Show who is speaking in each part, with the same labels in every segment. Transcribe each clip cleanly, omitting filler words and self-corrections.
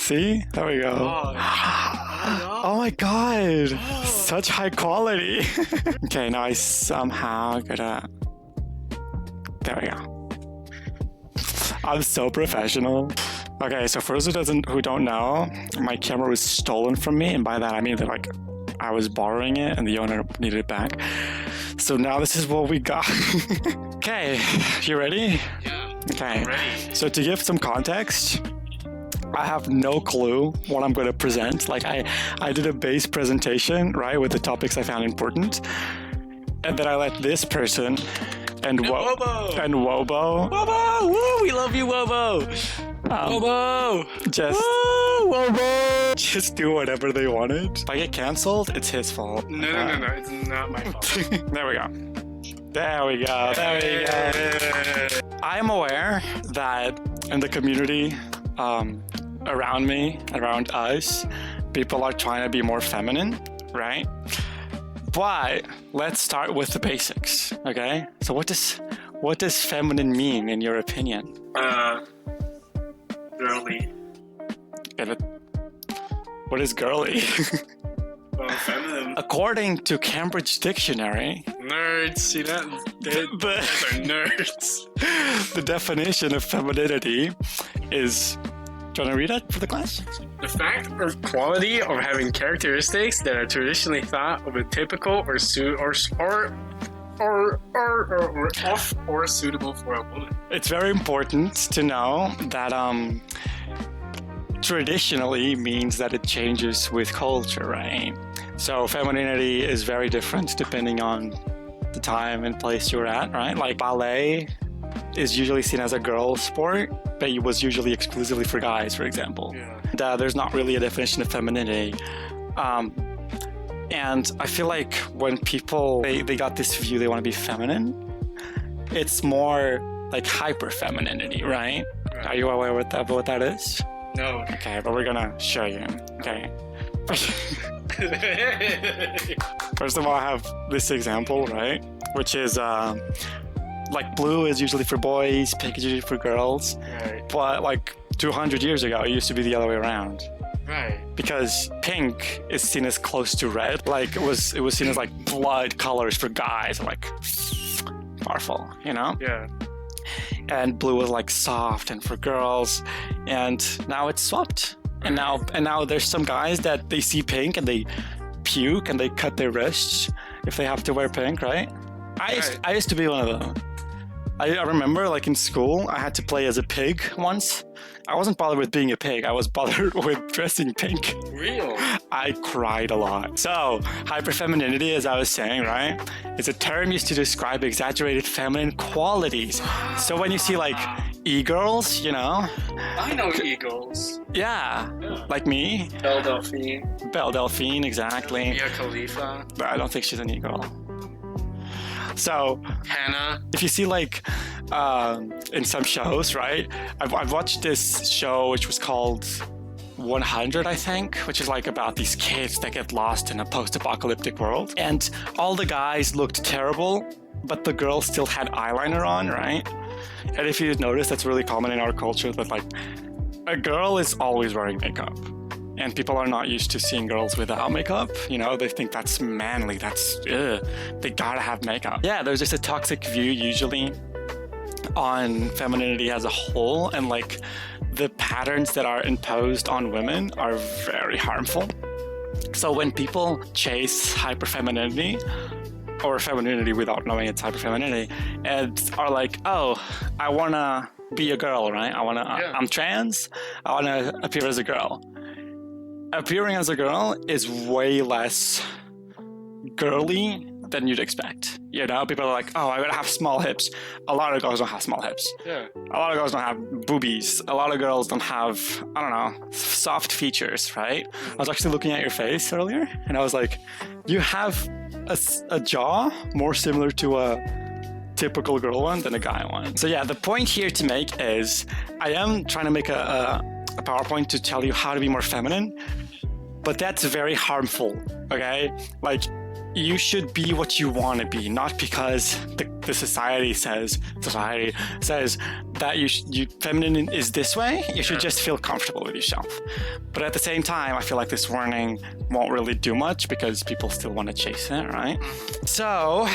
Speaker 1: See? There we go. Oh my god! Such high quality. Okay, now I somehow gotta... There we go. I'm so professional. Okay, so for those who don't know, my camera was stolen from me, and by that I mean that like I was borrowing it and the owner needed it back. So now this is what we got. Okay, you ready?
Speaker 2: Yeah.
Speaker 1: Okay.
Speaker 2: I'm ready.
Speaker 1: So to give some context, I have no clue what I'm going to present. Like I did a base presentation, right, with the topics I found important, and then I let this person and
Speaker 2: Wobo.
Speaker 1: Wobo.
Speaker 2: Woo! We love you, Wobo. Wobo.
Speaker 1: Just do whatever they wanted. If I get canceled, it's his fault.
Speaker 2: No. It's not my fault.
Speaker 1: There we go. There we go. I am aware that in the community around me, around us, people are trying to be more feminine, right? But let's start with the basics, okay? So what does feminine mean in your opinion?
Speaker 2: Girly.
Speaker 1: What is girly?
Speaker 2: Well, feminine.
Speaker 1: According to Cambridge Dictionary,
Speaker 2: Nerds, see that? Those are nerds.
Speaker 1: the definition of femininity is... Do you want to read it for the class?
Speaker 2: The fact or quality of having characteristics that are traditionally thought of as typical or suitable for a woman.
Speaker 1: It's very important to know that traditionally means that it changes with culture, right? So femininity is very different depending on the time and place you're at, right? Like ballet is usually seen as a girl sport, but it was usually exclusively for guys, for example.
Speaker 2: Yeah.
Speaker 1: There's not really a definition of femininity. And I feel like when people, they got this view, they want to be feminine, it's more like hyper femininity, right? Are you aware what that is?
Speaker 2: No.
Speaker 1: Okay, but we're gonna show you. Okay. First of all, I have this example, right? Which is like blue is usually for boys, pink is usually for girls.
Speaker 2: Right.
Speaker 1: But like 200 years ago, it used to be the other way around.
Speaker 2: Right.
Speaker 1: Because pink is seen as close to red. Like it was seen as like blood colors for guys, like powerful, you know?
Speaker 2: Yeah.
Speaker 1: And blue was like soft and for girls. And now it's swapped. And now there's some guys that they see pink and they puke and they cut their wrists if they have to wear pink, right? I used to be one of them. I remember like in school, I had to play as a pig once. I wasn't bothered with being a pig. I was bothered with dressing pink.
Speaker 2: Real?
Speaker 1: I cried a lot. So, hyperfemininity, as I was saying, right, is a term used to describe exaggerated feminine qualities. So when you see like e-girls, you know?
Speaker 2: I know e-girls.
Speaker 1: Yeah, like me.
Speaker 2: Belle Delphine.
Speaker 1: Belle Delphine, exactly.
Speaker 2: Mia Khalifa.
Speaker 1: But I don't think she's an e-girl. So,
Speaker 2: Hannah.
Speaker 1: if you see like in some shows, right? I've watched this show which was called 100, I think, which is like about these kids that get lost in a post-apocalyptic world. And all the guys looked terrible, but the girls still had eyeliner on, right? And if you notice, that's really common in our culture that like a girl is always wearing makeup. And people are not used to seeing girls without makeup. You know, they think that's manly, that's, they gotta have makeup. Yeah, there's just a toxic view usually on femininity as a whole, and like the patterns that are imposed on women are very harmful. So when people chase hyperfemininity, or femininity without knowing it's hyperfemininity, and are like, oh, I wanna be a girl, right? I'm trans, I wanna appear as a girl. Appearing as a girl is way less girly than you'd expect. You know, people are like, oh, I gotta have small hips. A lot of girls don't have small hips.
Speaker 2: Yeah.
Speaker 1: A lot of girls don't have boobies. A lot of girls don't have, I don't know, soft features, right? I was actually looking at your face earlier, and I was like, you have a jaw more similar to a typical girl one than a guy one. So yeah, the point here to make is, I am trying to make a PowerPoint to tell you how to be more feminine, but that's very harmful, okay? Like, you should be what you want to be, not because the society says that feminine is this way. You should just feel comfortable with yourself. But at the same time, I feel like this warning won't really do much because people still want to chase it, right? So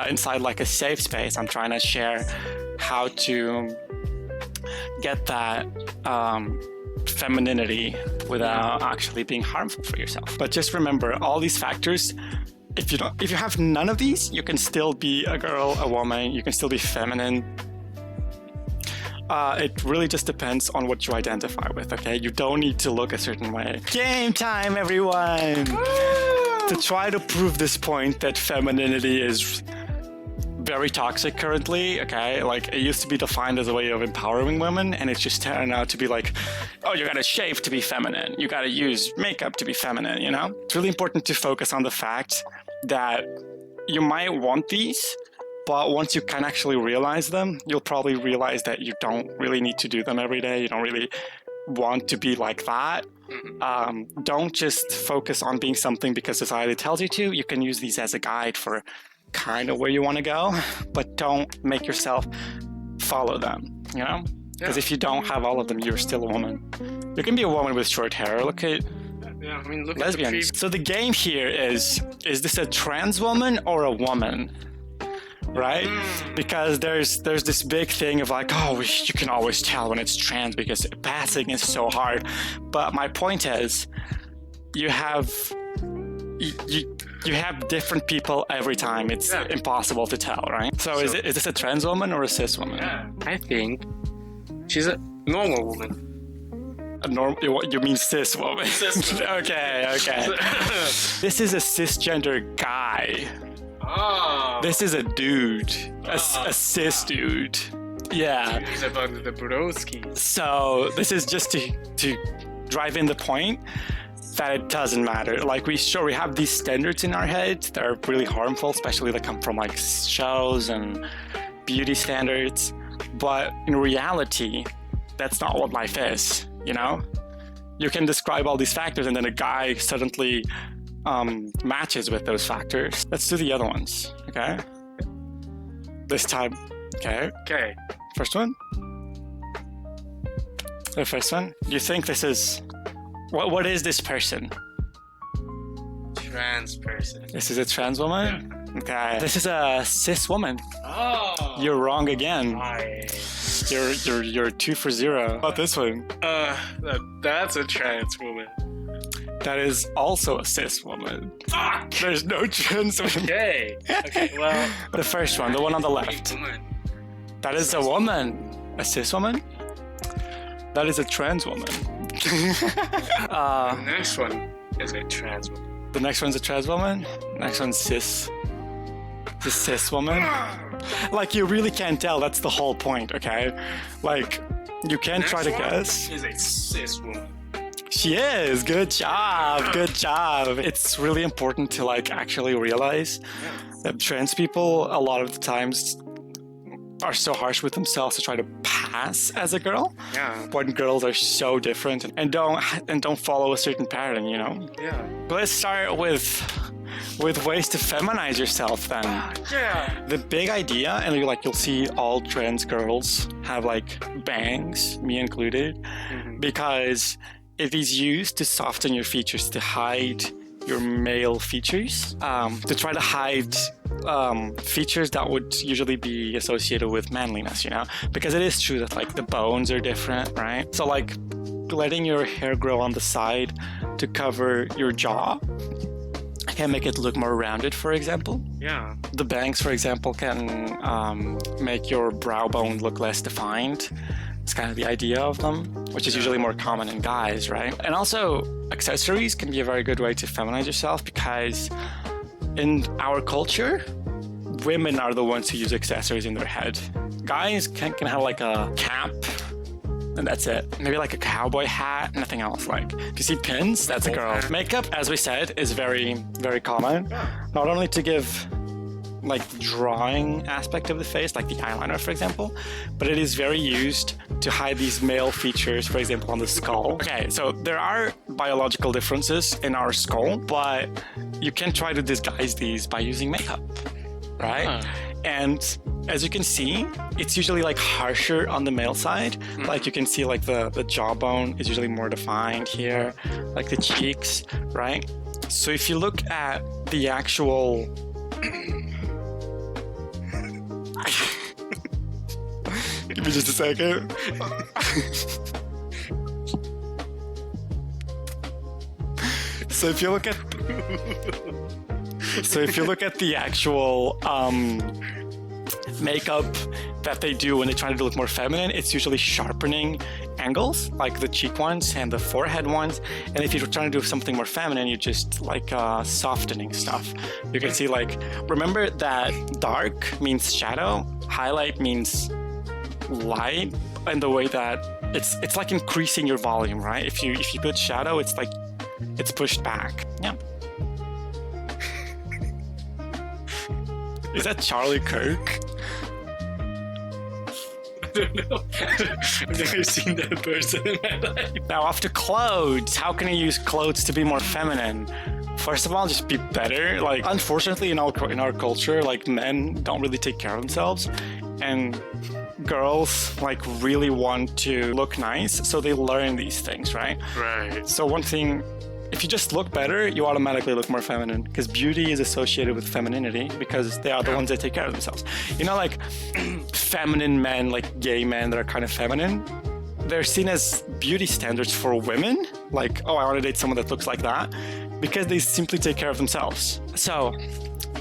Speaker 1: inside like a safe space, I'm trying to share how to get that femininity without actually being harmful for yourself. But just remember, all these factors, if you have none of these, you can still be a girl, a woman, you can still be feminine. It really just depends on what you identify with, okay? You don't need to look a certain way. Game time, everyone! To try to prove this point that femininity is very toxic currently, okay? Like, it used to be defined as a way of empowering women, and it's just turned out to be like, oh, you gotta shave to be feminine. You gotta use makeup to be feminine, you know? It's really important to focus on the fact that you might want these, but once you can actually realize them, you'll probably realize that you don't really need to do them every day. You don't really want to be like that. Don't just focus on being something because society tells you to. You can use these as a guide for kind of where you want to go, but don't make yourself follow them, you know? Because if you don't have all of them, you're still a woman. You can be a woman with short hair. Look at lesbians. So the game here is this a trans woman or a woman? Right? Because there's this big thing of like, oh, you can always tell when it's trans because passing is so hard. But my point is, you have different people every time. It's impossible to tell, right? So is this a trans woman or a cis woman?
Speaker 2: Yeah, I think she's a normal woman.
Speaker 1: A normal? You mean cis woman?
Speaker 2: Cis woman.
Speaker 1: Okay. This is a cisgender guy.
Speaker 2: Oh.
Speaker 1: This is a dude, a cis dude. Yeah.
Speaker 2: He's about the broski.
Speaker 1: So this is just to drive in the point that it doesn't matter. Like we have these standards in our head that are really harmful, especially that come from like shows and beauty standards. But in reality, that's not what life is, you know? You can describe all these factors and then a guy suddenly matches with those factors. Let's do the other ones, okay? This time, okay?
Speaker 2: Okay.
Speaker 1: First one? The first one? You think this is... What is this person?
Speaker 2: Trans person.
Speaker 1: This is a trans woman?
Speaker 2: Yeah.
Speaker 1: Okay. This is a cis woman.
Speaker 2: Oh.
Speaker 1: You're wrong again. You're 2 for 0. How about this one?
Speaker 2: That's a trans woman.
Speaker 1: That is also a cis woman.
Speaker 2: Fuck!
Speaker 1: There's no trans woman.
Speaker 2: Okay, well...
Speaker 1: The first one, the one on the left. That is a woman. A cis woman? That is a trans woman.
Speaker 2: The next one is a trans woman.
Speaker 1: The next one's a trans woman? Next one's cis. The cis woman? Like, you really can't tell. That's the whole point, okay? Like, you can try to guess.
Speaker 2: Is a cis woman.
Speaker 1: She is. Good job. Good job. It's really important to like actually realize that trans people a lot of the times are so harsh with themselves to try to pass as a girl.
Speaker 2: Yeah.
Speaker 1: When girls are so different and don't follow a certain pattern, you know.
Speaker 2: Yeah.
Speaker 1: But let's start with ways to feminize yourself then.
Speaker 2: Yeah.
Speaker 1: The big idea, and you'll see all trans girls have like bangs, me included, because it is used to soften your features, to hide your male features, to try to hide features that would usually be associated with manliness, you know? Because it is true that like the bones are different, right? So like letting your hair grow on the side to cover your jaw can make it look more rounded, for example.
Speaker 2: Yeah.
Speaker 1: The bangs, for example, can make your brow bone look less defined. It's kind of the idea of them, which is usually more common in guys, right? And also, accessories can be a very good way to feminize yourself because in our culture, women are the ones who use accessories in their head. Guys can have like a cap, and that's it. Maybe like a cowboy hat, nothing else. Like, if you see pins, that's a girl. Makeup, as we said, is very, very common. Not only to give like drawing aspect of the face, like the eyeliner, for example, but it is very used to hide these male features, for example, on the skull. Okay, so there are biological differences in our skull, but you can try to disguise these by using makeup, right? And as you can see, it's usually like harsher on the male side. Like you can see like the jawbone is usually more defined here, like the cheeks, right? So if you look at the actual... Give me just a second. So if you look at the actual makeup that they do when they're trying to look more feminine, it's usually sharpening angles, like the cheek ones and the forehead ones. And if you're trying to do something more feminine, you just like softening stuff. You can see, like, remember that dark means shadow, highlight means light, and the way that it's like increasing your volume, right? If you put shadow, it's like it's pushed back. Yeah. Is that Charlie Kirk?
Speaker 2: I don't know. I've never seen that person in my life.
Speaker 1: Now, off to clothes. How can you use clothes to be more feminine? First of all, just be better. Like, unfortunately, in our culture, like, men don't really take care of themselves, and girls like really want to look nice, so they learn these things, right?
Speaker 2: Right.
Speaker 1: So one thing, if you just look better, you automatically look more feminine, because beauty is associated with femininity, because they are the ones that take care of themselves. You know, like feminine men, like gay men that are kind of feminine, they're seen as beauty standards for women. Like, oh, I want to date someone that looks like that, because they simply take care of themselves. So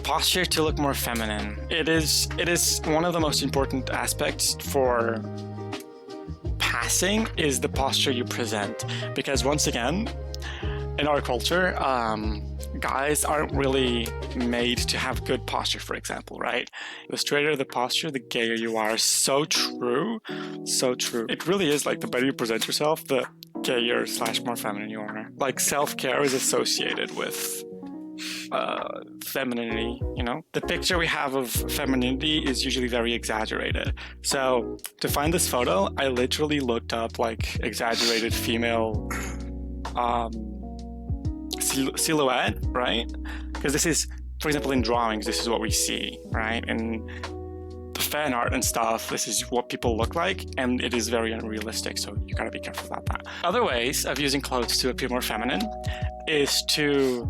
Speaker 1: posture to look more feminine. It is one of the most important aspects for passing is the posture you present, because once again, in our culture, guys aren't really made to have good posture, for example, right? The straighter the posture, the gayer you are. So true. So true. It really is like the better you present yourself, the gayer / more feminine you are. Like self-care is associated with femininity, you know? The picture we have of femininity is usually very exaggerated. So to find this photo, I literally looked up like exaggerated female silhouette, right? Because this is, for example, in drawings, this is what we see, right? And the fan art and stuff, this is what people look like, and it is very unrealistic, so you gotta be careful about that. Other ways of using clothes to appear more feminine is to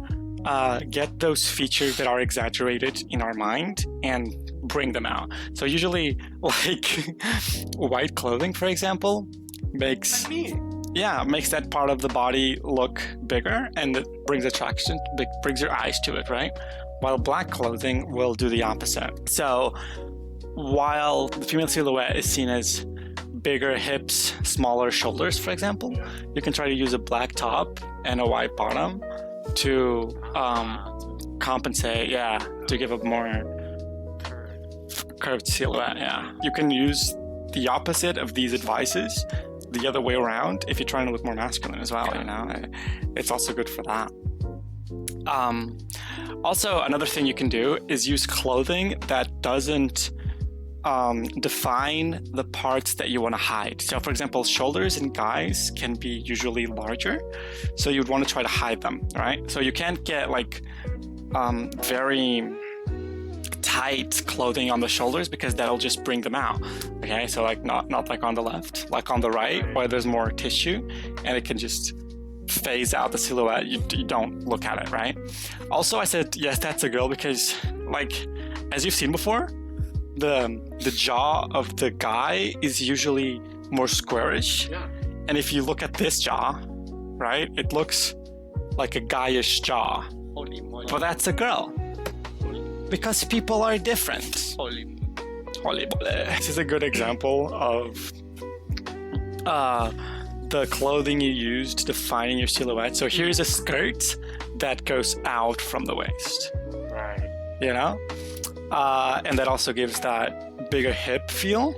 Speaker 1: get those features that are exaggerated in our mind and bring them out. So usually, like, white clothing, for example, makes that part of the body look bigger, and it brings attraction, brings your eyes to it, right? While black clothing will do the opposite. So while the female silhouette is seen as bigger hips, smaller shoulders, for example, you can try to use a black top and a white bottom to compensate, to give a more curved silhouette, You can use the opposite of these advices the other way around if you're trying to look more masculine as well, you know? It's also good for that. Also, another thing you can do is use clothing that doesn't define the parts that you want to hide. So, for example, shoulders in guys can be usually larger, so you'd want to try to hide them, right? So you can't get like very tight clothing on the shoulders, because that'll just bring them out. Okay, so like not like on the left, like on the right, where there's more tissue, and it can just phase out the silhouette. You don't look at it, right? Also, I said yes, that's a girl, because like as you've seen before, the jaw of the guy is usually more squarish, and if you look at this jaw, right, it looks like a guyish jaw, but that's a girl. Because people are different. Holy moly. This is a good example of the clothing you use to defining your silhouette. So here's a skirt that goes out from the waist.
Speaker 2: Right.
Speaker 1: You know? And that also gives that bigger hip feel,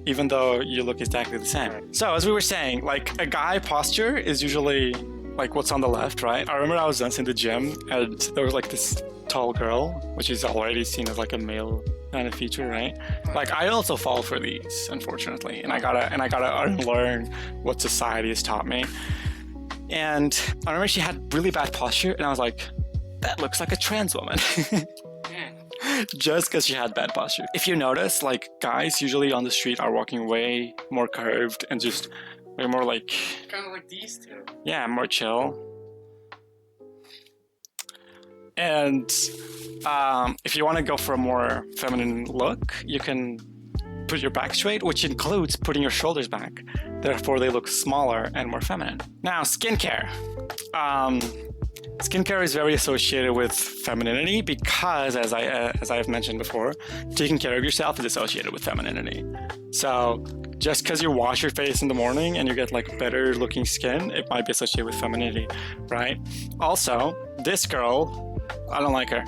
Speaker 1: even though you look exactly the same. So as we were saying, like a guy posture is usually like what's on the left, right? I remember I was once in the gym and there was like this tall girl, which is already seen as like a male kind of feature, right? Like I also fall for these, unfortunately, and I gotta unlearn what society has taught me. And I remember she had really bad posture, and I was like, that looks like a trans woman. Just because she had bad posture. If you notice, like guys usually on the street are walking way more curved and just way more like
Speaker 2: kind of like these two.
Speaker 1: Yeah, more chill. And if you want to go for a more feminine look, you can put your back straight, which includes putting your shoulders back. Therefore, they look smaller and more feminine. Now, skincare. Skincare is very associated with femininity because, as I have mentioned before, taking care of yourself is associated with femininity. So just because you wash your face in the morning and you get like better looking skin, it might be associated with femininity, right? Also, this girl, I don't like her.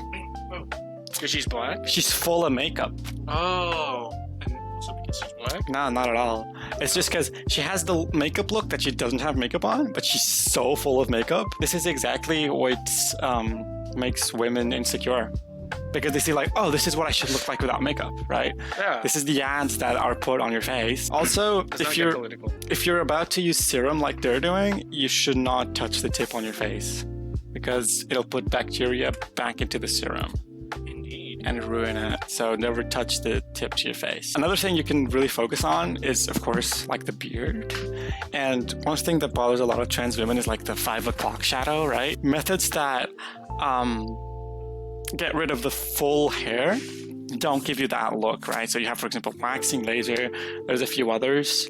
Speaker 2: Because she's black?
Speaker 1: She's full of makeup.
Speaker 2: Oh. And also because she's black?
Speaker 1: No, not at all. It's just because she has the makeup look that she doesn't have makeup on, but she's so full of makeup. This is exactly what makes women insecure. Because they see like, oh, this is what I should look like without makeup, right?
Speaker 2: Yeah.
Speaker 1: This is the ads that are put on your face. Also, if you're about to use serum like they're doing, you should not touch the tip on your face because it'll put bacteria back into the serum. And ruin it. So never touch the tip to your face. Another thing you can really focus on is, of course, like the beard. And one thing that bothers a lot of trans women is like the 5 o'clock shadow, right? Methods that get rid of the full hair don't give you that look, right? So you have, for example, waxing, laser. There's a few others.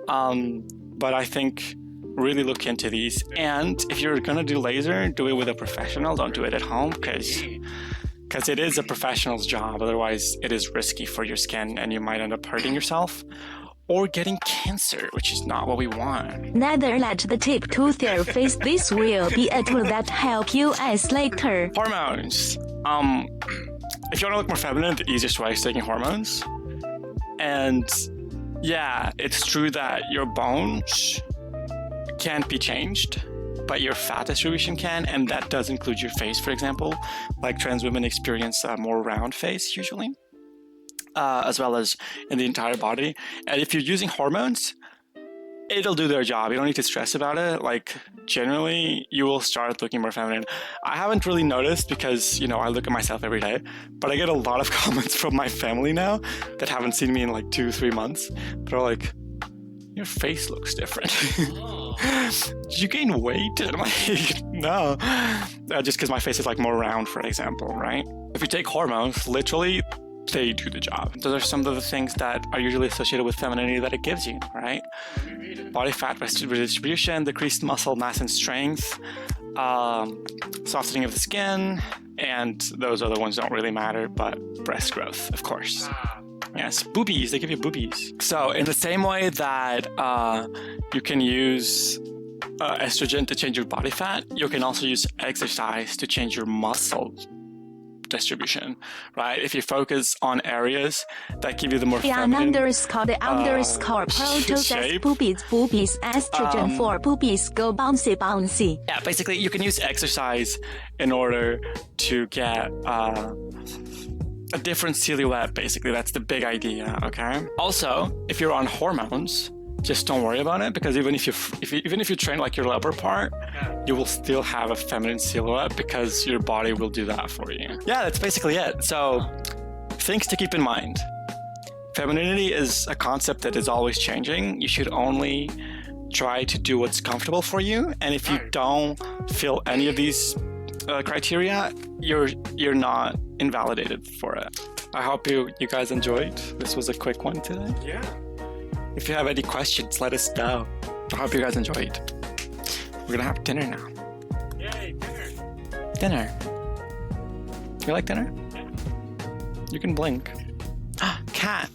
Speaker 1: But I think really look into these. And if you're gonna do laser, do it with a professional. Don't do it at home because it is a professional's job. Otherwise, it is risky for your skin and you might end up hurting yourself or getting cancer, which is not what we want.
Speaker 3: Neither let the tip to their face. This will be a tool that help you as later.
Speaker 1: Hormones. If you want to look more feminine, the easiest way is taking hormones. And yeah, it's true that your bones can't be changed, but your fat distribution can, and that does include your face, for example. Like trans women experience a more round face usually, as well as in the entire body. And if you're using hormones, it'll do their job. You don't need to stress about it. Like generally, you will start looking more feminine. I haven't really noticed because, you know, I look at myself every day, but I get a lot of comments from my family now that haven't seen me in like 2-3 months. They're like, your face looks different. Did you gain weight? And I'm like, no. Just because my face is like more round, for example, right? If you take hormones, literally, they do the job. Those are some of the things that are usually associated with femininity that it gives you, right? Body fat redistribution, decreased muscle mass and strength, softening of the skin, and those other ones don't really matter, but breast growth, of course. Yes, boobies, they give you boobies. So in the same way that you can use estrogen to change your body fat, you can also use exercise to change your muscle distribution, right? If you focus on areas that give you the more feminine
Speaker 3: The underscore protos as boobies, estrogen for boobies go bouncy.
Speaker 1: Yeah, basically you can use exercise in order to get a different silhouette, basically. That's the big idea, okay? Also, if you're on hormones, just don't worry about it, because even if you train like your upper part, you will still have a feminine silhouette because your body will do that for you. Yeah, that's basically it. So, things to keep in mind. Femininity is a concept that is always changing. You should only try to do what's comfortable for you, and if you don't fill any of these criteria, you're not invalidated for it. I hope you guys enjoyed. This was a quick one today.
Speaker 2: Yeah.
Speaker 1: If you have any questions, let us know. I hope you guys enjoyed. We're gonna have dinner now.
Speaker 2: Yay, dinner.
Speaker 1: Dinner. You like dinner?
Speaker 2: Yeah.
Speaker 1: You can blink. Cat.